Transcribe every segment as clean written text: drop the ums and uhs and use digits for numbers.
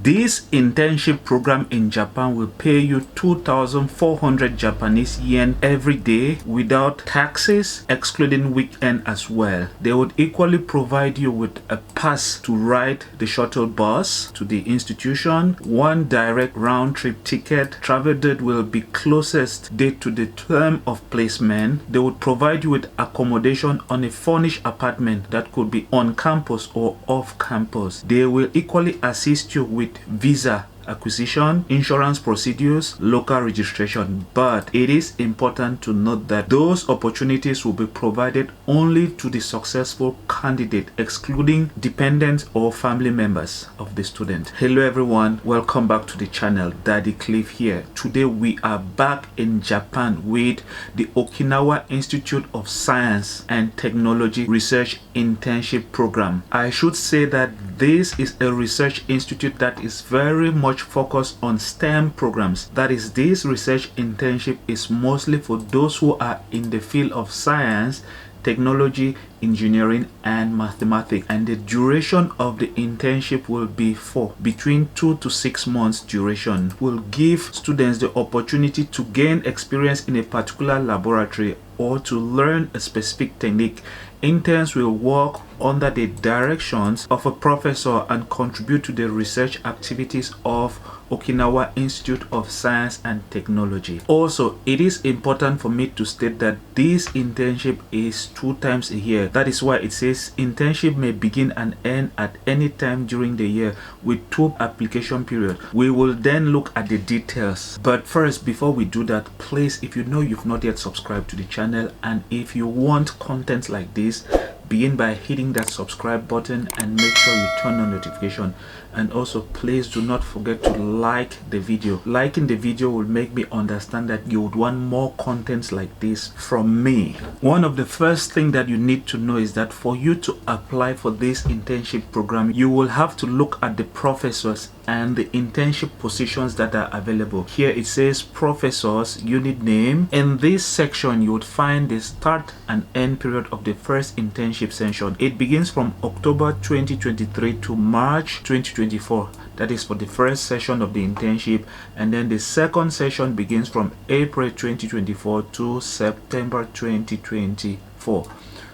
This internship program in Japan will pay you 2,400 Japanese yen every day without taxes, excluding weekend as well. They would equally provide you with a pass to ride the shuttle bus to the institution, one direct round-trip ticket. Travel date will be closest date to the term of placement. They would provide you with accommodation on a furnished apartment that could be on campus or off campus. They will equally assist you with visa acquisition, insurance procedures, local registration. But it is important to note that those opportunities will be provided only to the successful candidate, excluding dependents or family members of the student. Hello everyone, welcome back to the channel. Daddy Cliff here. Today we are back in Japan with the Okinawa Institute of Science and Technology Research Internship Program. I should say that this is a research institute that is very much focused on STEM programs. That is, this research internship is mostly for those who are in the field of science, technology, engineering and mathematics, and the duration of the internship will be for between 2 to 6 months duration. Will give students the opportunity to gain experience in a particular laboratory or to learn a specific technique. Interns will work under the directions of a professor and contribute to the research activities of Okinawa Institute of Science and Technology. Also, it is important for me to state that this internship is 2 times a year. That is why it says internship may begin and end at any time during the year with 2 application periods. We will then look at the details. But first, before we do that, please, if you know you've not yet subscribed to the channel and if you want content like this, begin by hitting that subscribe button and make sure you turn on notification. And also, please do not forget to like the video. Liking the video will make me understand that you would want more contents like this from me. One of the first things that you need to know is that for you to apply for this internship program, you will have to look at the professors and the internship positions that are available. Here it says professors, unit name. In this section, you would find the start and end period of the first internship session. It begins from October 2023 to March 2024. That is for the first session of the internship, and then the second session begins from April 2024 to September 2024.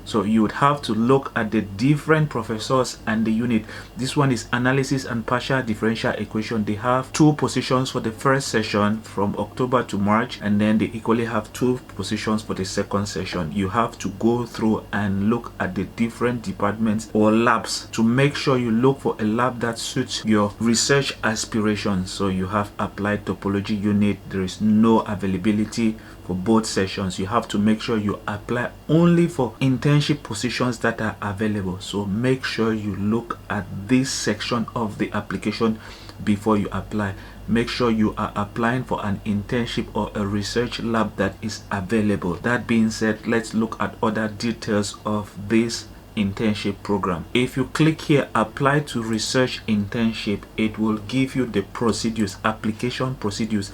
So you would have to look at the different professors and the unit. This one is analysis and partial differential equation. They have 2 positions for the first session from October to March, and then they equally have 2 positions for the second session. You have to go through and look at the different departments or labs to make sure you look for a lab that suits your research aspirations. So you have applied topology unit. There is no availability for both sessions. You have to make sure you apply only for internship positions that are available. So make sure you look at this section of the application before you apply. Make sure you are applying for an internship or a research lab that is available. That being said, let's look at other details of this internship program. If you click here, apply to research internship, it will give you the procedures, application procedures.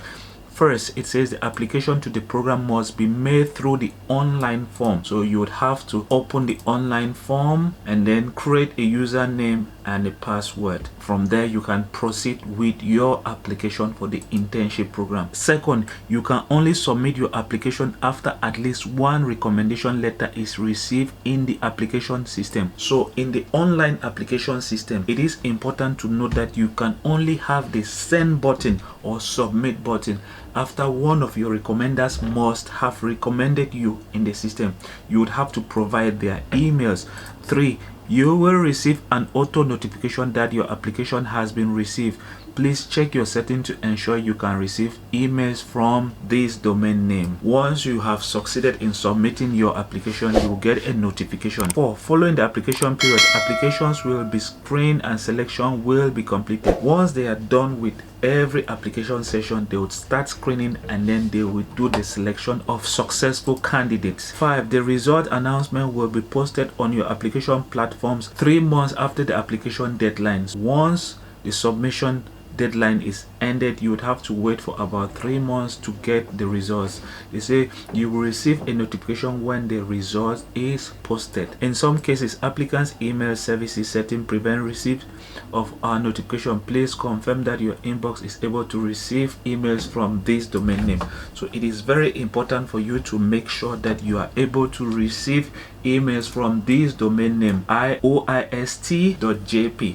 First, it says the application to the program must be made through the online form. So you would have to open the online form and then create a username and a password. From there, you can proceed with your application for the internship program. Second, you can only submit your application after at least 1 recommendation letter is received in the application system. So in the online application system, it is important to note that you can only have the send button or submit button after one of your recommenders must have recommended you in the system. You would have to provide their emails. 3, you will receive an auto notification that your application has been received. Please check your settings to ensure you can receive emails from this domain name. Once you have succeeded in submitting your application, you will get a notification. 4, following the application period, applications will be screened and selection will be completed. Once they are done with every application session, they would start screening and then they will do the selection of successful candidates. 5, the result announcement will be posted on your application platforms 3 months after the application deadlines. Once the submission deadline is ended, you would have to wait for about 3 months to get the results. They say you will receive a notification when the result is posted. In some cases, applicants' email services setting prevent receipt of our notification. Please confirm that your inbox is able to receive emails from this domain name. So it is very important for you to make sure that you are able to receive emails from this domain name, OIST.jp.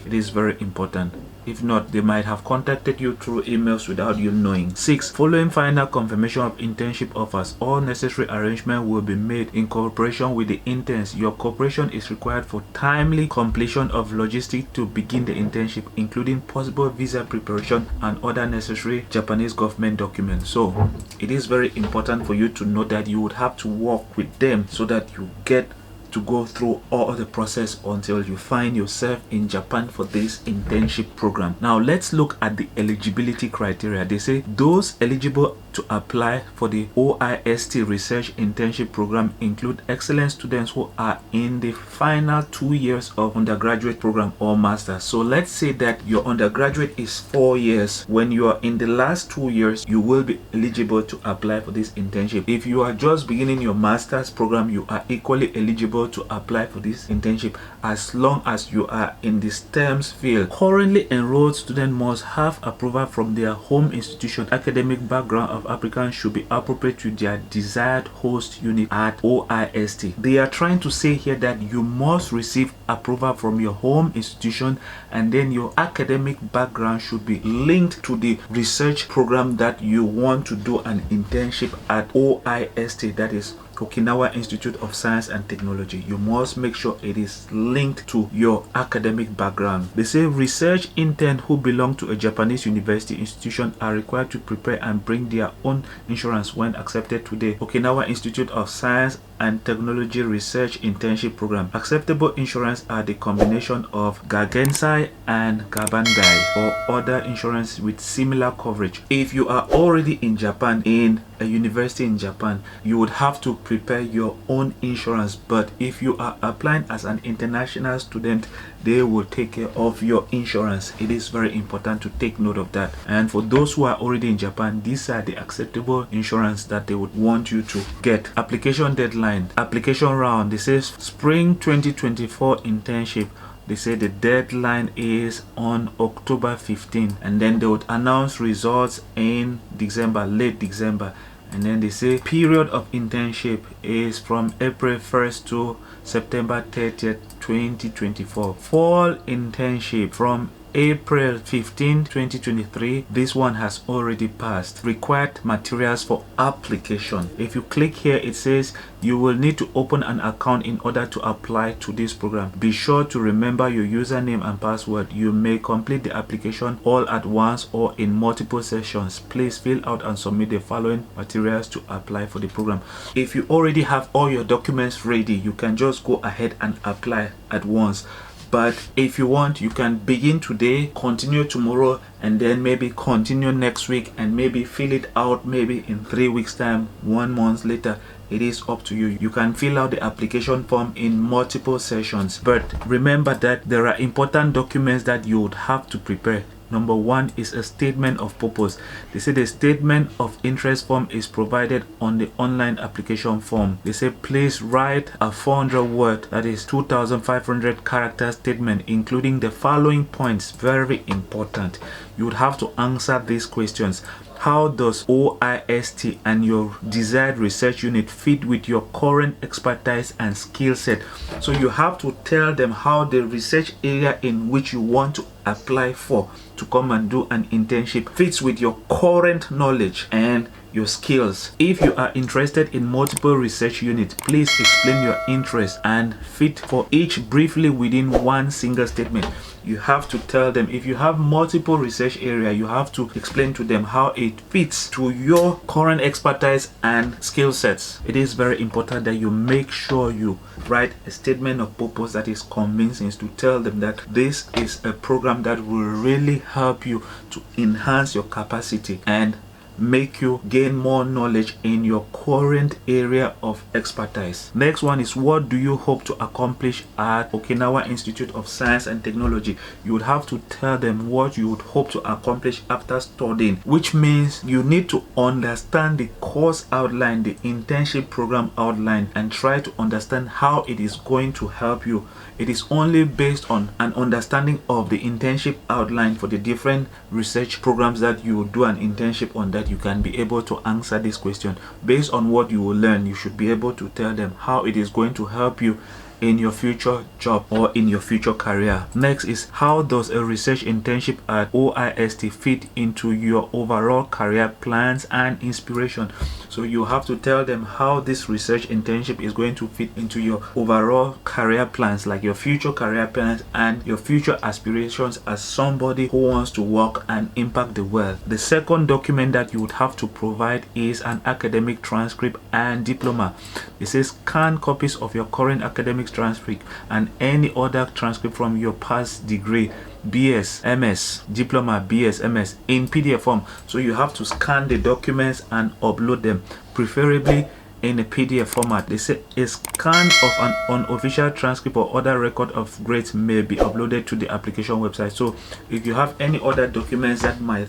It is very important. If not, they might have contacted you through emails without you knowing. 6. Following final confirmation of internship offers, all necessary arrangements will be made in cooperation with the interns. Your cooperation is required for timely completion of logistics to begin the internship, including possible visa preparation and other necessary Japanese government documents. So it is very important for you to know that you would have to work with them so that you get to go through all the process until you find yourself in Japan for this internship program. Now let's look at the eligibility criteria. They say those eligible to apply for the OIST Research Internship program include excellent students who are in the final 2 years of undergraduate program or master. So let's say that your undergraduate is 4 years. When you are in the last 2 years, you will be eligible to apply for this internship. If you are just beginning your master's program, you are equally eligible to apply for this internship as long as you are in the STEMS field. Currently enrolled students must have approval from their home institution. Academic background of applicants should be appropriate to their desired host unit at OIST. They are trying to say here that you must receive approval from your home institution, and then your academic background should be linked to the research program that you want to do an internship at OIST, that is Okinawa Institute of Science and Technology. You must make sure it is linked to your academic background. They say research interns who belong to a Japanese university institution are required to prepare and bring their own insurance when accepted to the Okinawa Institute of Science and Technology Research Internship Program. Acceptable insurance are the combination of Gagensai and Gabandai or other insurance with similar coverage. If you are already in Japan, in a university in Japan, you would have to prepare your own insurance, but if you are applying as an international student, they will take care of your insurance. It is very important to take note of that. And for those who are already in Japan, these are the acceptable insurance that they would want you to get. Application deadline, application round. This is spring 2024 internship. They say the deadline is on October 15, and then they would announce results in December, late December. And then they say period of internship is from April 1st to September 30th, 2024. Fall internship from April 15, 2023. This one has already passed. Required materials for application. If you click here, it says you will need to open an account in order to apply to this program. Be sure to remember your username and password. You may complete the application all at once or in multiple sessions. Please fill out and submit the following materials to apply for the program. If you already have all your documents ready, you can just go ahead and apply at once. But if you want, you can begin today, continue tomorrow, and then maybe continue next week, and maybe fill it out maybe in 3 weeks time, 1 month later. It is up to you. You can fill out the application form in multiple sessions, but remember that there are important documents that you would have to prepare. Number 1 is a statement of purpose. They say the statement of interest form is provided on the online application form. They say please write a 400 word, that is 2,500 character statement, including the following points. Very important. You would have to answer these questions. How does OIST and your desired research unit fit with your current expertise and skill set? So you have to tell them how the research area in which you want to apply for to come and do an internship fits with your current knowledge and your skills. If you are interested in multiple research units, please explain your interest and fit for each briefly within one single statement. You have to tell them if you have multiple research area, you have to explain to them how it fits to your current expertise and skill sets. It is very important that you make sure you write a statement of purpose that is convincing, to tell them that this is a program that will really help you to enhance your capacity and make you gain more knowledge in your current area of expertise. Next one is, what do you hope to accomplish at Okinawa Institute of Science and Technology? You would have to tell them what you would hope to accomplish after studying, which means you need to understand the course outline, the internship program outline, and try to understand how it is going to help you. It is only based on an understanding of the internship outline for the different research programs that you will do an internship on that you can be able to answer this question. Based on what you will learn, you should be able to tell them how it is going to help you in your future job or in your future career. Next is, how does a research internship at OIST fit into your overall career plans and inspiration? So you have to tell them how this research internship is going to fit into your overall career plans, like your future career plans and your future aspirations as somebody who wants to work and impact the world. The second document that you would have to provide is an academic transcript and diploma. It says scan copies of your current academic transcript and any other transcript from your past degree, BS, MS, diploma, BS, MS in PDF form. So you have to scan the documents and upload them, preferably in a PDF format. They say a scan of an unofficial transcript or other record of grades may be uploaded to the application website. So if you have any other documents that might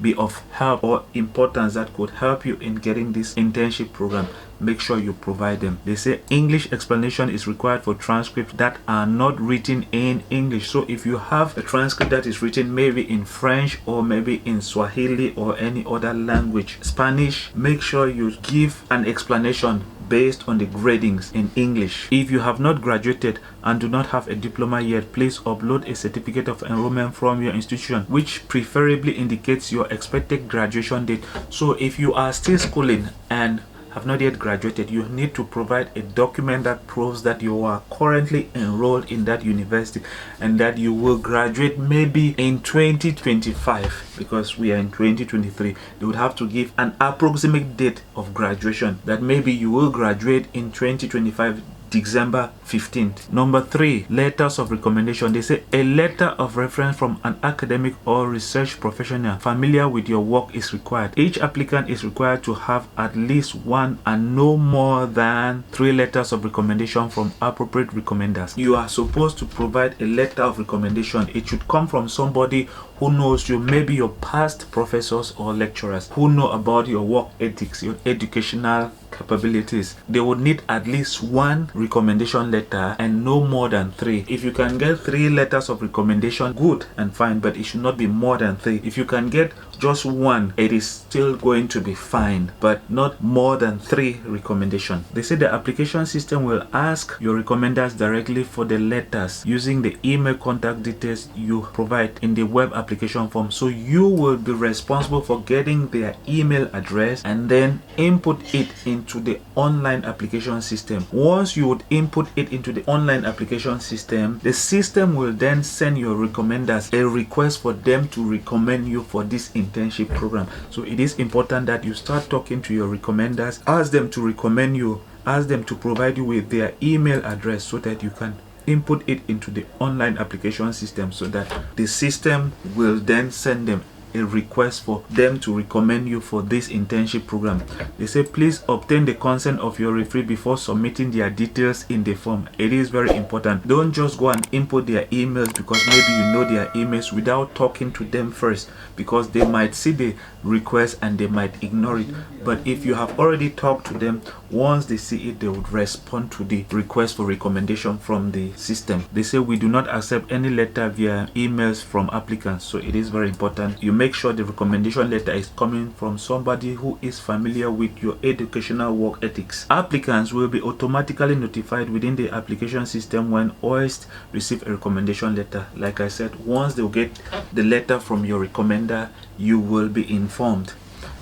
be of help or importance that could help you in getting this internship program, make sure you provide them. They say English explanation is required for transcripts that are not written in English. So if you have a transcript that is written maybe in French or maybe in Swahili or any other language, Spanish, make sure you give an explanation based on the gradings in English. If you have not graduated and do not have a diploma yet, please upload a certificate of enrollment from your institution, which preferably indicates your expected graduation date. So if you are still schooling and have not yet graduated, you need to provide a document that proves that you are currently enrolled in that university and that you will graduate maybe in 2025, because we are in 2023. They would have to give an approximate date of graduation, that maybe you will graduate in 2025 December 15th. Number 3, letters of recommendation. They say a letter of reference from an academic or research professional familiar with your work is required. Each applicant is required to have at least one and no more than 3 letters of recommendation from appropriate recommenders. You are supposed to provide a letter of recommendation. It should come from somebody who knows you, maybe your past professors or lecturers who know about your work ethics, your educational capabilities. They would need at least 1 recommendation letter and no more than 3. If you can get 3 letters of recommendation, good and fine, but it should not be more than 3. If you can get just 1, it is still going to be fine, but not more than 3 recommendations. They say the application system will ask your recommenders directly for the letters using the email contact details you provide in the web application form. So you will be responsible for getting their email address and then input it into the online application system. Once you would input it into the online application system, the system will then send your recommenders a request for them to recommend you for this internship program. So it is important that you start talking to your recommenders, ask them to recommend you, ask them to provide you with their email address so that you can input it into the online application system, so that the system will then send them a request for them to recommend you for this internship program. They say please obtain the consent of your referee before submitting their details in the form. It is very important. Don't just go and input their emails because maybe you know their emails without talking to them first, because they might see the request and they might ignore it. But if you have already talked to them, once they see it, they would respond to the request for recommendation from the system. They say we do not accept any letter via emails from applicants, so it is very important you make sure the recommendation letter is coming from somebody who is familiar with your educational work ethics. Applicants will be automatically notified within the application system when OIST receive a recommendation letter. Like I said, once they get the letter from your recommender, you will be informed.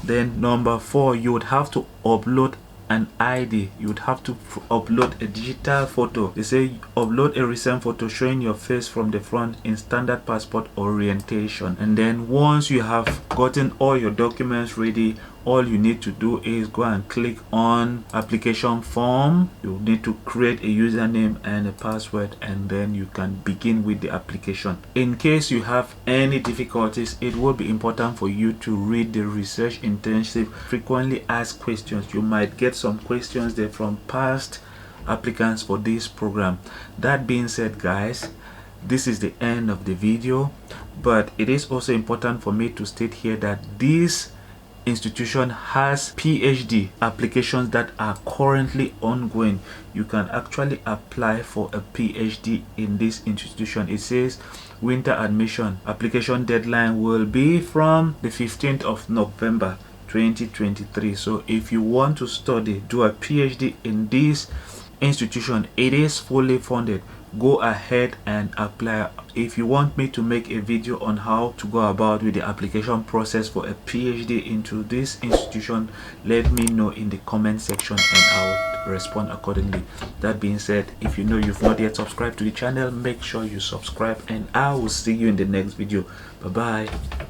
Then number 4, you would have to upload an ID. You would have to upload a digital photo. They say upload a recent photo showing your face from the front in standard passport orientation. And then once you have gotten all your documents ready, all you need to do is go and click on application form. You need to create a username and a password, and then you can begin with the application. In case you have any difficulties, it will be important for you to read the Research Internship frequently asked questions. You might get some questions there from past applicants for this program. That being said, guys, this is the end of the video, but it is also important for me to state here that this institution has PhD applications that are currently ongoing. You can actually apply for a PhD in this institution. It says winter admission application deadline will be from the 15th of November 2023. So if you want to study, do a PhD in this institution, it is fully funded. Go ahead and apply. If you want me to make a video on how to go about with the application process for a PhD into this institution, let me know in the comment section and I'll respond accordingly. That being said, if you know you've not yet subscribed to the channel, make sure you subscribe, and I will see you in the next video. Bye bye.